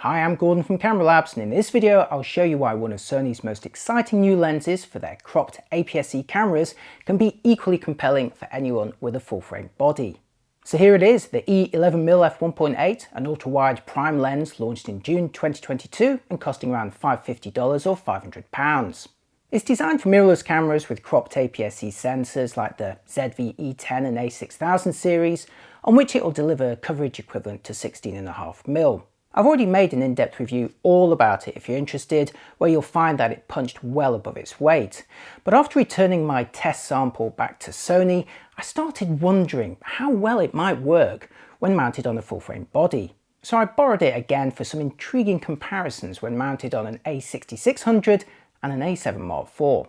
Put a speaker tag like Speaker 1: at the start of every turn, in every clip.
Speaker 1: Hi, I'm Gordon from Camera Labs, and in this video I'll show you why one of Sony's most exciting new lenses for their cropped APS-C cameras can be equally compelling for anyone with a full-frame body. So here it is, the E11mm f1.8, an ultra-wide prime lens launched in June 2022 and costing around $550 or £500. It's designed for mirrorless cameras with cropped APS-C sensors like the ZV-E10 and A6000 series, on which it will deliver coverage equivalent to 16.5mm. I've already made an in-depth review all about it if you're interested, where you'll find that it punched well above its weight. But after returning my test sample back to Sony, I started wondering how well it might work when mounted on a full-frame body. So I borrowed it again for some intriguing comparisons when mounted on an A6600 and an A7 Mark IV.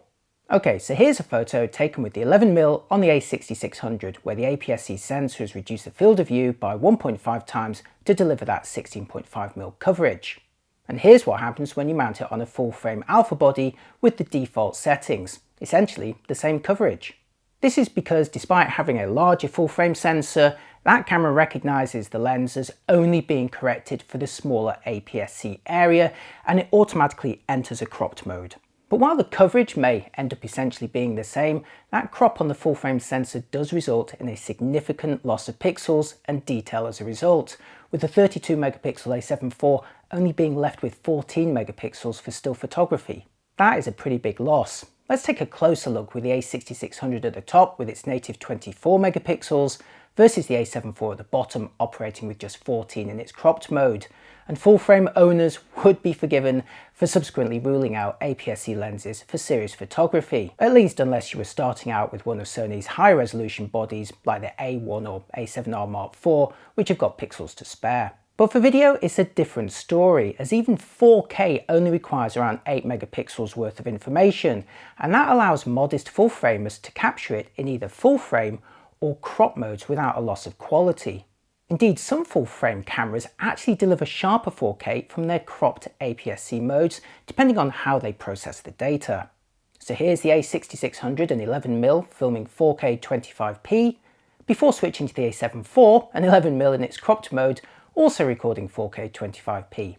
Speaker 1: Okay, so here's a photo taken with the 11mm on the A6600 where the APS-C sensor has reduced the field of view by 1.5 times to deliver that 16.5mm coverage. And here's what happens when you mount it on a full-frame alpha body with the default settings, essentially the same coverage. This is because despite having a larger full-frame sensor, that camera recognises the lens as only being corrected for the smaller APS-C area, and it automatically enters a cropped mode. But while the coverage may end up essentially being the same, that crop on the full-frame sensor does result in a significant loss of pixels and detail as a result, with the 32MP A7 IV only being left with 14MP for still photography. That is a pretty big loss. Let's take a closer look with the A6600 at the top with its native 24MP versus the A7 IV at the bottom operating with just 14 in its cropped mode. And full-frame owners would be forgiven for subsequently ruling out APS-C lenses for serious photography, at least unless you were starting out with one of Sony's high-resolution bodies like the A1 or A7R Mark IV, which have got pixels to spare. But for video, it's a different story, as even 4K only requires around 8MP worth of information, and that allows modest full-framers to capture it in either full-frame or crop modes without a loss of quality. Indeed, some full-frame cameras actually deliver sharper 4K from their cropped APS-C modes, depending on how they process the data. So here's the A6600 and 11mm filming 4K 25p, before switching to the A7 IV and 11mm in its cropped mode, also recording 4K 25p.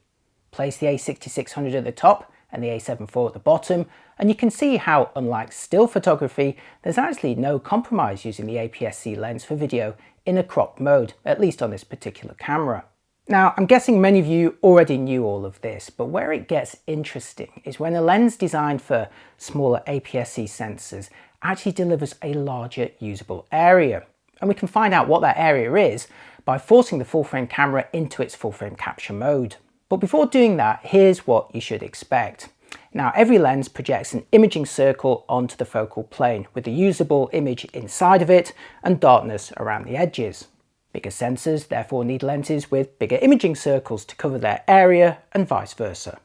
Speaker 1: Place the A6600 at the top and the A7 IV at the bottom, and you can see how, unlike still photography, there's actually no compromise using the APS-C lens for video in a cropped mode, at least on this particular camera. Now, I'm guessing many of you already knew all of this, but where it gets interesting is when a lens designed for smaller APS-C sensors actually delivers a larger usable area. And we can find out what that area is by forcing the full-frame camera into its full-frame capture mode. But before doing that, here's what you should expect. Now, every lens projects an imaging circle onto the focal plane with a usable image inside of it and darkness around the edges. Bigger sensors therefore need lenses with bigger imaging circles to cover their area and vice versa.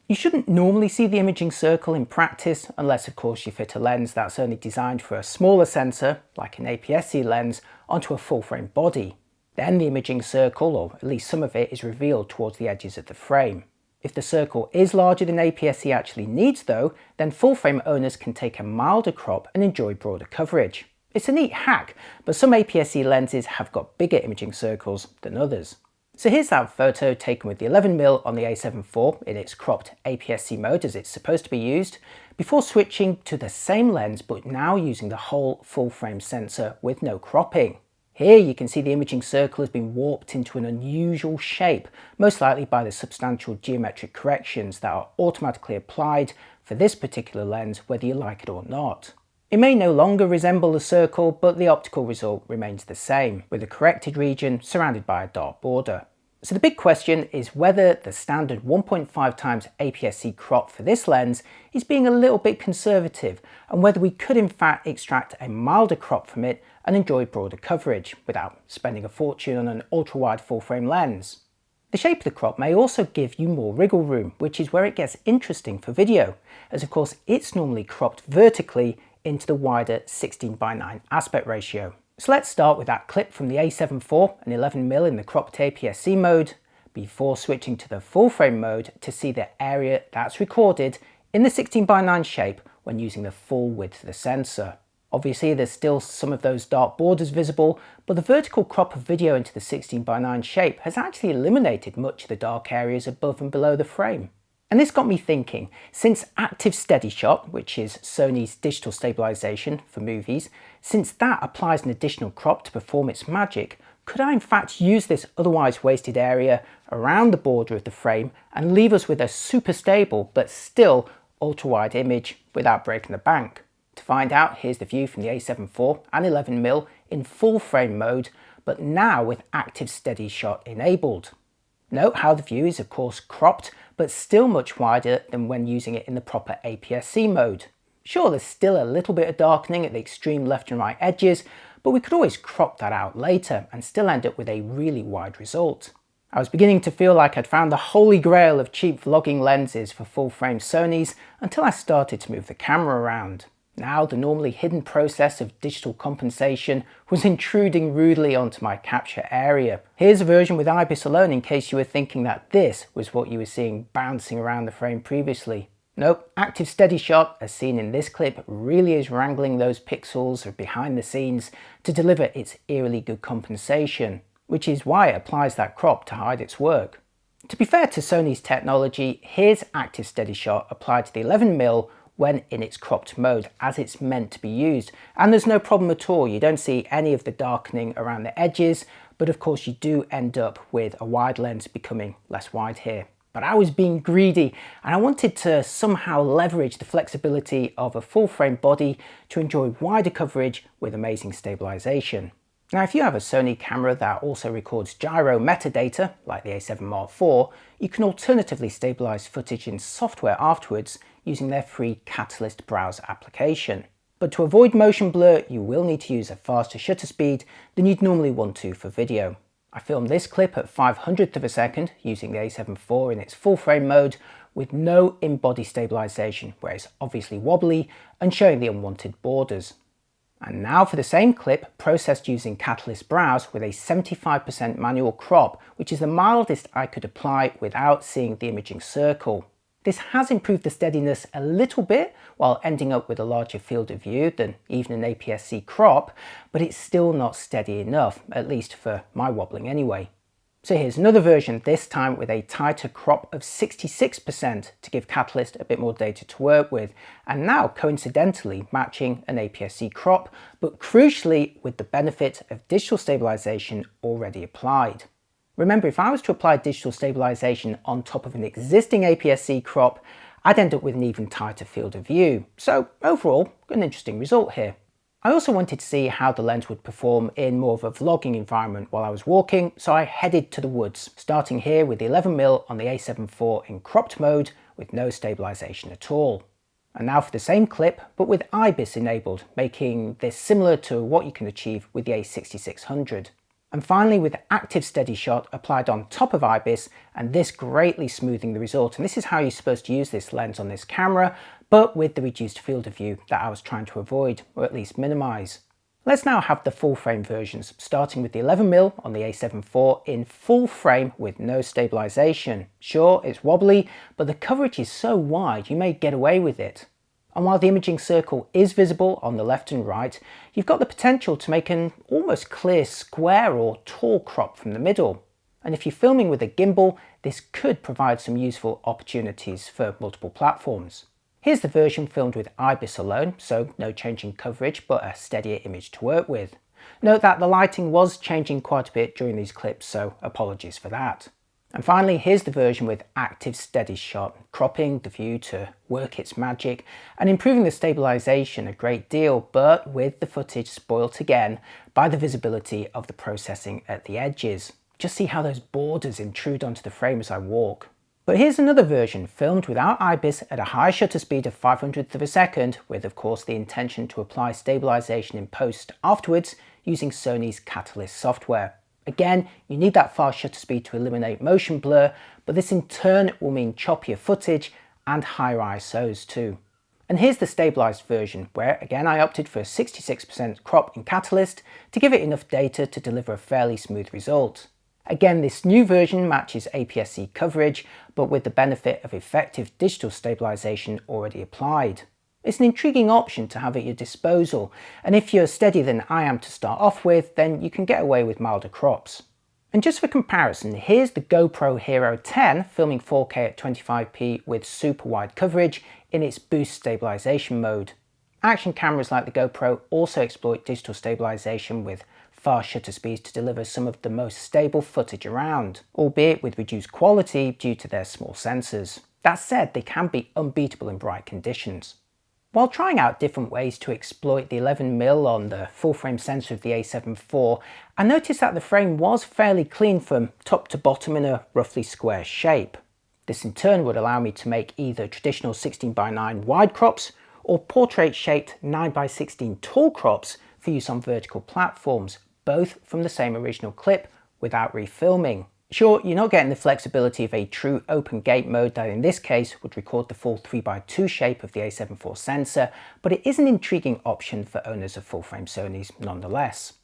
Speaker 1: You shouldn't normally see the imaging circle in practice unless of course you fit a lens that's only designed for a smaller sensor, like an APS-C lens, onto a full-frame body. Then the imaging circle, or at least some of it, is revealed towards the edges of the frame. If the circle is larger than APS-C actually needs though, then full-frame owners can take a milder crop and enjoy broader coverage. It's a neat hack, but some APS-C lenses have got bigger imaging circles than others. So here's that photo taken with the 11mm on the A7 IV in its cropped APS-C mode as it's supposed to be used, before switching to the same lens but now using the whole full-frame sensor with no cropping. Here you can see the imaging circle has been warped into an unusual shape, most likely by the substantial geometric corrections that are automatically applied for this particular lens whether you like it or not. It may no longer resemble a circle, but the optical result remains the same, with the corrected region surrounded by a dark border. So the big question is whether the standard 1.5 times APS-C crop for this lens is being a little bit conservative, and whether we could in fact extract a milder crop from it and enjoy broader coverage without spending a fortune on an ultra-wide full-frame lens. The shape of the crop may also give you more wriggle room, which is where it gets interesting for video, as of course it's normally cropped vertically into the wider 16:9 aspect ratio. So let's start with that clip from the A7 IV and 11mm in the cropped APS-C mode, before switching to the full-frame mode to see the area that's recorded in the 16:9 shape when using the full width of the sensor. Obviously there's still some of those dark borders visible, but the vertical crop of video into the 16:9 shape has actually eliminated much of the dark areas above and below the frame. And this got me thinking, since Active Steady Shot, which is Sony's digital stabilization for movies, since that applies an additional crop to perform its magic, could I in fact use this otherwise wasted area around the border of the frame and leave us with a super stable but still ultra-wide image without breaking the bank? To find out, here's the view from the A74 and 11mm in full frame mode, but now with Active Steady Shot enabled. Note how the view is of course cropped, but still much wider than when using it in the proper APS-C mode. Sure, there's still a little bit of darkening at the extreme left and right edges, but we could always crop that out later and still end up with a really wide result. I was beginning to feel like I'd found the holy grail of cheap vlogging lenses for full frame Sonys until I started to move the camera around. Now the normally hidden process of digital compensation was intruding rudely onto my capture area. Here's a version with IBIS alone in case you were thinking that this was what you were seeing bouncing around the frame previously. Nope, Active Steady Shot, as seen in this clip, really is wrangling those pixels behind the scenes to deliver its eerily good compensation, which is why it applies that crop to hide its work. To be fair to Sony's technology, here's Active Steady Shot applied to the 11mm when in its cropped mode as it's meant to be used, and there's no problem at all. You don't see any of the darkening around the edges, but of course you do end up with a wide lens becoming less wide here. But I was being greedy and I wanted to somehow leverage the flexibility of a full frame body to enjoy wider coverage with amazing stabilization. Now if you have a Sony camera that also records gyro metadata, like the A7 Mark IV, you can alternatively stabilize footage in software afterwards using their free Catalyst browser application. But to avoid motion blur, you will need to use a faster shutter speed than you'd normally want to for video. I filmed this clip at 500th of a second using the A7 IV in its full frame mode with no in-body stabilization, where it's obviously wobbly and showing the unwanted borders. And now for the same clip, processed using Catalyst Browse with a 75% manual crop, which is the mildest I could apply without seeing the imaging circle. This has improved the steadiness a little bit while ending up with a larger field of view than even an APS-C crop, but it's still not steady enough, at least for my wobbling anyway. So here's another version, this time with a tighter crop of 66% to give Catalyst a bit more data to work with, and now coincidentally matching an APS-C crop, but crucially with the benefit of digital stabilization already applied. Remember, if I was to apply digital stabilization on top of an existing APS-C crop, I'd end up with an even tighter field of view. So overall, an interesting result here. I also wanted to see how the lens would perform in more of a vlogging environment while I was walking, so I headed to the woods, starting here with the 11mm on the A7 IV in cropped mode with no stabilization at all. And now for the same clip, but with IBIS enabled, making this similar to what you can achieve with the A6600. And finally with Active Steady Shot applied on top of IBIS, and this greatly smoothing the result. And this is how you're supposed to use this lens on this camera, but with the reduced field of view that I was trying to avoid, or at least minimize. Let's now have the full frame versions, starting with the 11mm on the A7 IV in full frame with no stabilization. Sure, it's wobbly, but the coverage is so wide you may get away with it. And while the imaging circle is visible on the left and right, you've got the potential to make an almost clear square or tall crop from the middle. And if you're filming with a gimbal, this could provide some useful opportunities for multiple platforms. Here's the version filmed with IBIS alone, so no change in coverage, but a steadier image to work with. Note that the lighting was changing quite a bit during these clips, so apologies for that. And finally, here's the version with Active Steady Shot, cropping the view to work its magic and improving the stabilization a great deal, but with the footage spoilt again by the visibility of the processing at the edges. Just see how those borders intrude onto the frame as I walk. But here's another version filmed without IBIS at a high shutter speed of 500th of a second, with of course the intention to apply stabilization in post afterwards using Sony's Catalyst software. Again, you need that fast shutter speed to eliminate motion blur, but this in turn will mean choppier footage and higher ISOs too. And here's the stabilized version, where again I opted for a 66% crop in Catalyst to give it enough data to deliver a fairly smooth result. Again, this new version matches APS-C coverage, but with the benefit of effective digital stabilization already applied. It's an intriguing option to have at your disposal, and if you're steadier than I am to start off with, then you can get away with milder crops. And just for comparison, here's the GoPro Hero 10 filming 4K at 25p with super wide coverage in its boost stabilization mode. Action cameras like the GoPro also exploit digital stabilization with fast shutter speeds to deliver some of the most stable footage around, albeit with reduced quality due to their small sensors. That said, they can be unbeatable in bright conditions. While trying out different ways to exploit the 11mm on the full frame sensor of the A74, I noticed that the frame was fairly clean from top to bottom in a roughly square shape. This in turn would allow me to make either traditional 16:9 wide crops or portrait-shaped 9:16 tall crops for use on vertical platforms, both from the same original clip without refilming. Sure, you're not getting the flexibility of a true open gate mode that in this case would record the full 3:2 shape of the A74 sensor, but it is an intriguing option for owners of full-frame Sonys nonetheless.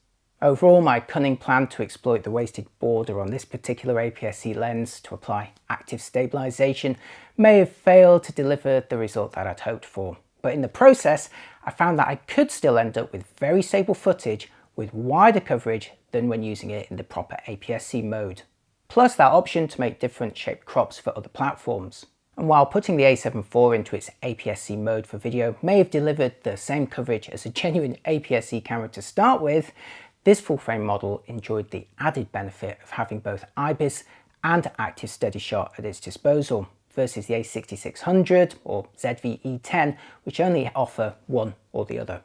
Speaker 1: Overall, my cunning plan to exploit the wasted border on this particular APS-C lens to apply active stabilization may have failed to deliver the result that I'd hoped for, but in the process I found that I could still end up with very stable footage with wider coverage than when using it in the proper APS-C mode. Plus that option to make different shaped crops for other platforms. And while putting the A74 into its APS-C mode for video may have delivered the same coverage as a genuine APS-C camera to start with, this full frame model enjoyed the added benefit of having both IBIS and active steady shot at its disposal, versus the A6600 or ZV-E10, which only offer one or the other.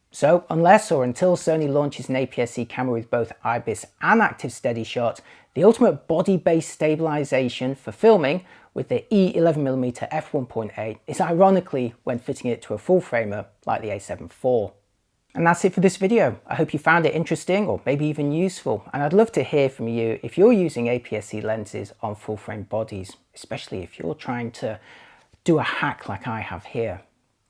Speaker 1: So unless or until Sony launches an APS-C camera with both IBIS and active steady shot, the ultimate body-based stabilization for filming with the E11mm f1.8 is ironically when fitting it to a full framer like the A74. And that's it for this video. I hope you found it interesting or maybe even useful, and I'd love to hear from you if you're using APS-C lenses on full frame bodies, especially if you're trying to do a hack like I have here.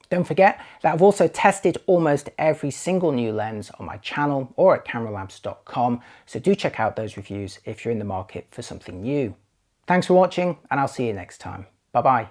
Speaker 1: Don't forget that I've also tested almost every single new lens on my channel or at cameralabs.com, so do check out those reviews if you're in the market for something new. Thanks for watching, and I'll see you next time. Bye bye.